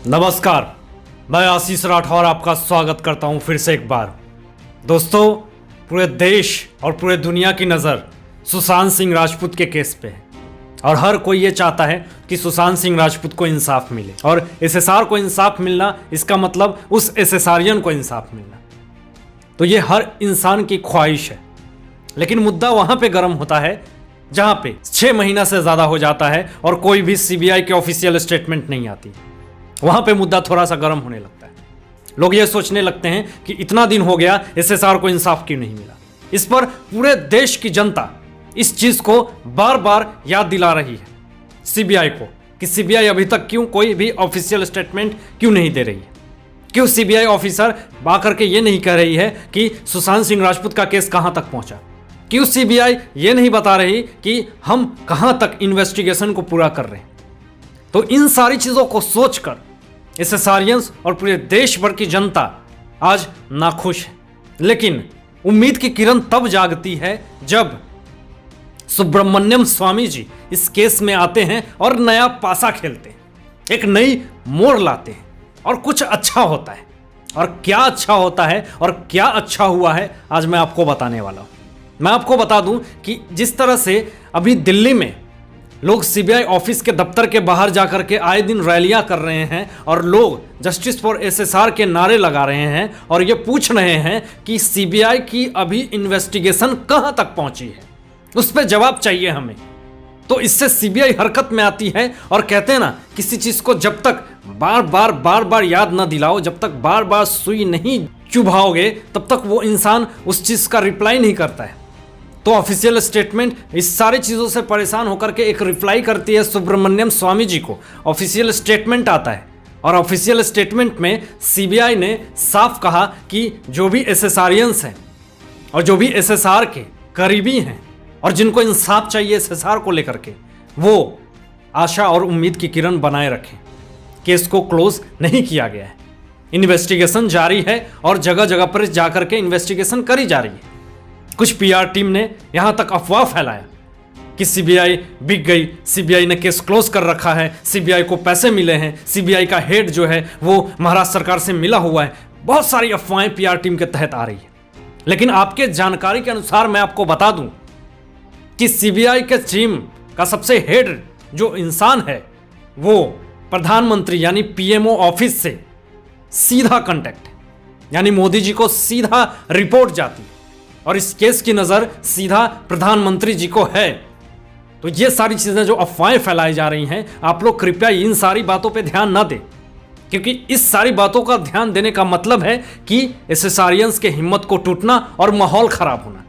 नमस्कार, मैं आशीष राठौर आपका स्वागत करता हूं फिर से एक बार। दोस्तों, पूरे देश और पूरे दुनिया की नज़र सुशांत सिंह राजपूत के केस पे है और हर कोई ये चाहता है कि सुशांत सिंह राजपूत को इंसाफ मिले और एसएसआर को इंसाफ मिलना, इसका मतलब उस एसएसआरियन को इंसाफ मिलना। तो ये हर इंसान की ख्वाहिश है, लेकिन मुद्दा वहाँ पे गर्म होता है जहाँ पे 6 महीना से ज़्यादा हो जाता है और कोई भी सीबीआई के ऑफिशियल स्टेटमेंट नहीं आती। वहां पे मुद्दा थोड़ा सा गर्म होने लगता है। लोग ये सोचने लगते हैं कि इतना दिन हो गया, एसएसआर को इंसाफ क्यों नहीं मिला। इस पर पूरे देश की जनता इस चीज को बार बार याद दिला रही है सीबीआई को कि सीबीआई अभी तक क्यों कोई भी ऑफिशियल स्टेटमेंट क्यों नहीं दे रही है। क्यों सीबीआई ऑफिसर आकर के ये नहीं कह रही है कि सुशांत सिंह राजपूत का केस कहां तक पहुंचा। क्यों सीबीआई ये नहीं बता रही कि हम कहां तक इन्वेस्टिगेशन को पूरा कर रहे हैं। तो इन सारी चीजों को सोचकर एसएसआरियंस और पूरे देश भर की जनता आज नाखुश है, लेकिन उम्मीद की किरण तब जागती है जब सुब्रमण्यम स्वामी जी इस केस में आते हैं और नया पासा खेलते हैं, एक नई मोड़ लाते हैं और कुछ अच्छा होता है। और क्या अच्छा होता है और क्या अच्छा हुआ है, आज मैं आपको बताने वाला हूं। मैं आपको बता दूं कि जिस तरह से अभी दिल्ली में लोग सीबीआई ऑफिस के दफ्तर के बाहर जाकर के आए दिन रैलियां कर रहे हैं और लोग जस्टिस फॉर एसएसआर के नारे लगा रहे हैं और ये पूछ रहे हैं कि सीबीआई की अभी इन्वेस्टिगेशन कहां तक पहुंची है, उस पर जवाब चाहिए हमें। तो इससे सीबीआई हरकत में आती है और कहते हैं ना, किसी चीज को जब तक बार बार याद न दिलाओ, जब तक बार बार सुई नहीं चुभाओगे, तब तक वो इंसान उस चीज का रिप्लाई नहीं करता है। तो ऑफिशियल स्टेटमेंट इस सारी चीज़ों से परेशान होकर के एक रिप्लाई करती है सुब्रमण्यम स्वामी जी को। ऑफिशियल स्टेटमेंट आता है और ऑफिशियल स्टेटमेंट में सीबीआई ने साफ कहा कि जो भी एसएसआरियंस हैं और जो भी एसएसआर के करीबी हैं और जिनको इंसाफ चाहिए एसएसआर को लेकर के, वो आशा और उम्मीद की किरण बनाए रखें। केस को क्लोज नहीं किया गया है, इन्वेस्टिगेशन जारी है और जगह जगह पर जाकर के इन्वेस्टिगेशन करी जा रही है। कुछ पीआर टीम ने यहां तक अफवाह फैलाया कि सीबीआई बिक गई, सीबीआई ने केस क्लोज कर रखा है, सीबीआई को पैसे मिले हैं, सीबीआई का हेड जो है वो महाराष्ट्र सरकार से मिला हुआ है। बहुत सारी अफवाहें पीआर टीम के तहत आ रही है, लेकिन आपके जानकारी के अनुसार मैं आपको बता दूं कि सीबीआई के टीम का सबसे हेड जो इंसान है वो प्रधानमंत्री यानी पीएमओ ऑफिस से सीधा कांटेक्ट है, यानी मोदी जी को सीधा रिपोर्ट जाती है और इस केस की नज़र सीधा प्रधानमंत्री जी को है। तो ये सारी चीज़ें जो अफवाहें फैलाई जा रही हैं, आप लोग कृपया इन सारी बातों पे ध्यान ना दें, क्योंकि इस सारी बातों का ध्यान देने का मतलब है कि एसएसआरियंस के हिम्मत को टूटना और माहौल खराब होना।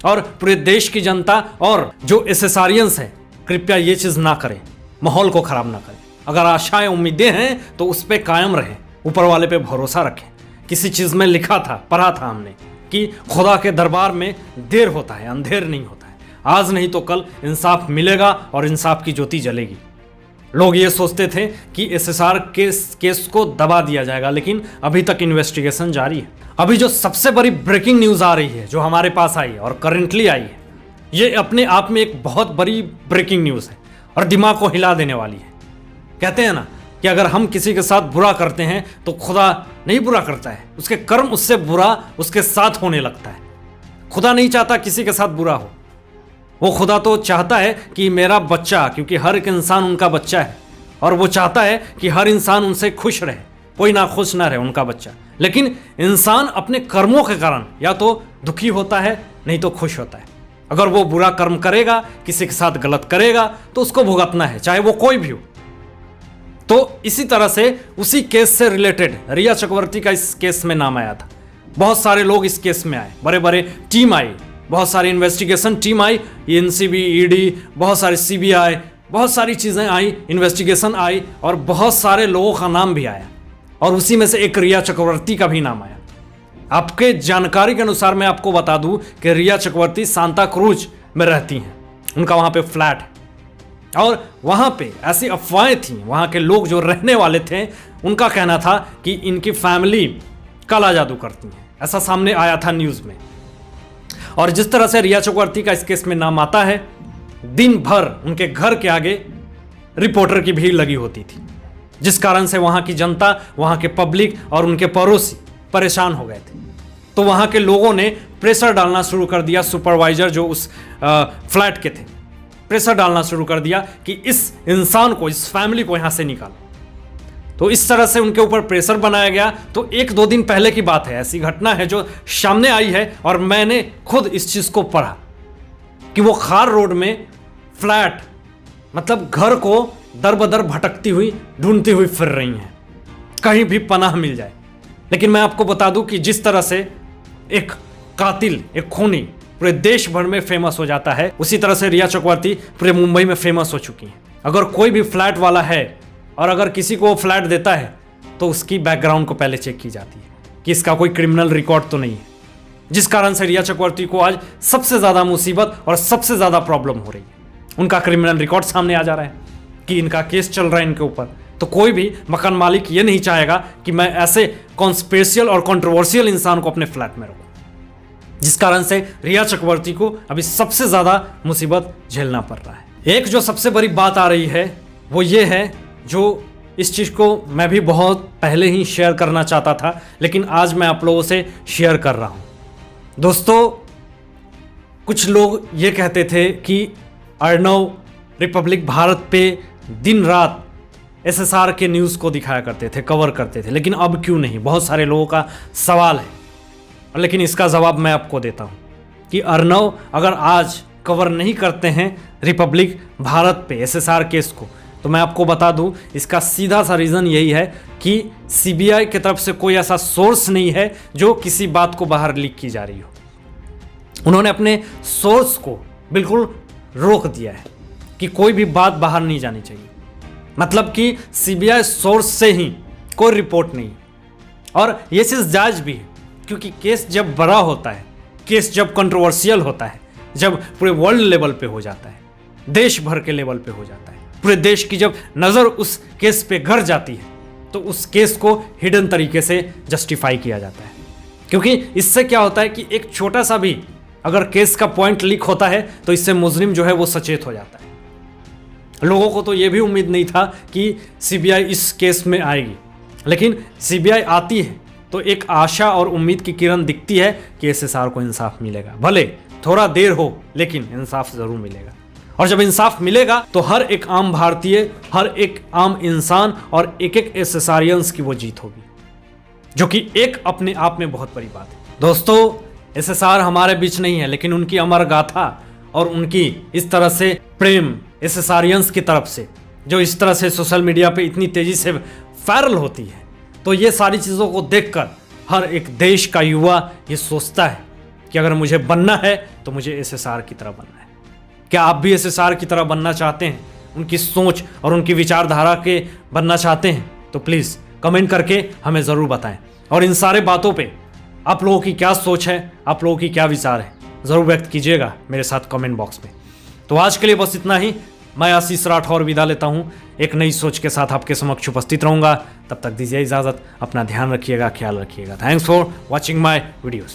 और पूरे देश की जनता और जो एसएसआरियंस है, कृपया ये चीज़ ना करें, माहौल को खराब ना करें। अगर आशाएं उम्मीदें हैं तो उस पर कायम रहें, ऊपर वाले पे भरोसा रखें। किसी चीज़ में लिखा था, पढ़ा था हमने कि खुदा के दरबार में देर होता है, अंधेर नहीं होता है। आज नहीं तो कल इंसाफ मिलेगा और इंसाफ की ज्योति जलेगी। लोग ये सोचते थे कि एसएसआर केस को दबा दिया जाएगा, लेकिन अभी तक इन्वेस्टिगेशन जारी है। अभी जो सबसे बड़ी ब्रेकिंग न्यूज़ आ रही है, जो हमारे पास आई है और करेंटली आई है, ये अपने आप में एक बहुत बड़ी ब्रेकिंग न्यूज़ है और दिमाग को हिला देने वाली है। कहते हैं ना कि अगर हम किसी के साथ बुरा करते हैं तो खुदा नहीं बुरा करता है, उसके कर्म उससे बुरा उसके साथ होने लगता है। खुदा नहीं चाहता किसी के साथ बुरा हो, वो खुदा तो चाहता है कि मेरा बच्चा, क्योंकि हर एक इंसान उनका बच्चा है और वो चाहता है कि हर इंसान उनसे खुश रहे, कोई ना खुश ना रहे उनका बच्चा। लेकिन इंसान अपने कर्मों के कारण या तो दुखी होता है नहीं तो खुश होता है। अगर वो बुरा कर्म करेगा, किसी के साथ गलत करेगा, तो उसको भुगतना है, चाहे वो कोई भी हो। तो इसी तरह से उसी केस से रिलेटेड रिया चक्रवर्ती का इस केस में नाम आया था। बहुत सारे लोग इस केस में आए, बड़े बड़े टीम आई, बहुत सारी इन्वेस्टिगेशन टीम आई, एनसीबी, ईडी, बहुत सारी सीबीआई, बहुत सारी चीज़ें आई, इन्वेस्टिगेशन आई और बहुत सारे लोगों का नाम भी आया और उसी में से एक रिया चक्रवर्ती का भी नाम आया। आपके जानकारी के अनुसार मैं आपको बता दूं कि रिया चक्रवर्ती सांता क्रूज में रहती हैं, उनका वहाँ पे फ्लैट है और वहाँ पे ऐसी अफवाहें थीं, वहाँ के लोग जो रहने वाले थे उनका कहना था कि इनकी फैमिली काला जादू करती है, ऐसा सामने आया था न्यूज़ में। और जिस तरह से रिया चक्रवर्ती का इस केस में नाम आता है, दिन भर उनके घर के आगे रिपोर्टर की भीड़ लगी होती थी। जिस कारण से वहाँ की जनता, वहाँ के पब्लिक और उनके पड़ोसी परेशान हो गए थे। तो वहाँ के लोगों ने प्रेशर डालना शुरू कर दिया, सुपरवाइजर जो उस फ्लैट के थे, प्रेशर डालना शुरू कर दिया कि इस इंसान को, इस फैमिली को यहाँ से निकालो। तो इस तरह से उनके ऊपर प्रेशर बनाया गया। तो 1-2 दिन पहले की बात है, ऐसी घटना है जो सामने आई है और मैंने खुद इस चीज़ को पढ़ा कि वो खार रोड में फ्लैट, मतलब घर को दर बदर भटकती हुई, ढूंढती हुई फिर रही हैं, कहीं भी पनाह मिल जाए। लेकिन मैं आपको बता दूं कि जिस तरह से एक कातिल, एक खूनी पूरे देश भर में फेमस हो जाता है, उसी तरह से रिया चक्रवर्ती पूरे मुंबई में फेमस हो चुकी हैं। अगर कोई भी फ्लैट वाला है और अगर किसी को वो फ्लैट देता है तो उसकी बैकग्राउंड को पहले चेक की जाती है कि इसका कोई क्रिमिनल रिकॉर्ड तो नहीं है, जिस कारण से रिया चक्रवर्ती को आज सबसे ज़्यादा मुसीबत और सबसे ज़्यादा प्रॉब्लम हो रही है। उनका क्रिमिनल रिकॉर्ड सामने आ जा रहा है कि इनका केस चल रहा है इनके ऊपर। तो कोई भी मकान मालिक ये नहीं चाहेगा कि मैं ऐसे कॉन्स्पिरेशियल और कंट्रोवर्शियल इंसान को अपने फ्लैट में रखूं, जिस कारण से रिया चक्रवर्ती को अभी सबसे ज़्यादा मुसीबत झेलना पड़ रहा है। एक जो सबसे बड़ी बात आ रही है वो ये है, जो इस चीज़ को मैं भी बहुत पहले ही शेयर करना चाहता था, लेकिन आज मैं आप लोगों से शेयर कर रहा हूँ। दोस्तों, कुछ लोग ये कहते थे कि अर्णव रिपब्लिक भारत पे दिन रात एसएसआर के न्यूज़ को दिखाया करते थे, कवर करते थे, लेकिन अब क्यों नहीं? बहुत सारे लोगों का सवाल है, और लेकिन इसका जवाब मैं आपको देता हूँ कि अर्णव अगर आज कवर नहीं करते हैं रिपब्लिक भारत पे एसएसआर केस को, तो मैं आपको बता दूं इसका सीधा सा रीज़न यही है कि सीबीआई की तरफ से कोई ऐसा सोर्स नहीं है जो किसी बात को बाहर लीक की जा रही हो। उन्होंने अपने सोर्स को बिल्कुल रोक दिया है कि कोई भी बात बाहर नहीं जानी चाहिए, मतलब कि सीबीआई सोर्स से ही कोई रिपोर्ट नहीं। और ये चीज़ जायज़ भी है, क्योंकि केस जब बड़ा होता है, केस जब कंट्रोवर्शियल होता है, जब पूरे वर्ल्ड लेवल पे हो जाता है, देश भर के लेवल पे हो जाता है, पूरे देश की जब नज़र उस केस पे घर जाती है, तो उस केस को हिडन तरीके से जस्टिफाई किया जाता है। क्योंकि इससे क्या होता है कि एक छोटा सा भी अगर केस का पॉइंट लीक होता है तो इससे मुजरिम जो है वो सचेत हो जाता है। लोगों को तो ये भी उम्मीद नहीं था कि सीबीआई इस केस में आएगी, लेकिन सीबीआई आती है तो एक आशा और उम्मीद की किरण दिखती है कि एसएसआर को इंसाफ मिलेगा। भले थोड़ा देर हो, लेकिन इंसाफ ज़रूर मिलेगा। और जब इंसाफ मिलेगा तो हर एक आम भारतीय, हर एक आम इंसान और एक एक एसएसआरियंस की वो जीत होगी, जो कि एक अपने आप में बहुत बड़ी बात है। दोस्तों, एसएसआर हमारे बीच नहीं है, लेकिन उनकी अमर गाथा और उनकी इस तरह से प्रेम एसएसआरियंस की तरफ से, जो इस तरह से सोशल मीडिया पे इतनी तेज़ी से वायरल होती है, तो ये सारी चीज़ों को देखकर हर एक देश का युवा ये सोचता है कि अगर मुझे बनना है तो मुझे एसएसआर की तरह बनना है। क्या आप भी एसएसआर की तरह बनना चाहते हैं, उनकी सोच और उनकी विचारधारा के बनना चाहते हैं? तो प्लीज़ कमेंट करके हमें ज़रूर बताएं। और इन सारे बातों पे आप लोगों की क्या सोच है, आप लोगों की क्या विचार है, ज़रूर व्यक्त कीजिएगा मेरे साथ कमेंट बॉक्स में। तो आज के लिए बस इतना ही। मैं आशीष राठौर विदा लेता हूँ, एक नई सोच के साथ आपके समक्ष उपस्थित रहूँगा। तब तक दीजिए इजाज़त, अपना ध्यान रखिएगा, ख्याल रखिएगा। Thanks for watching my videos.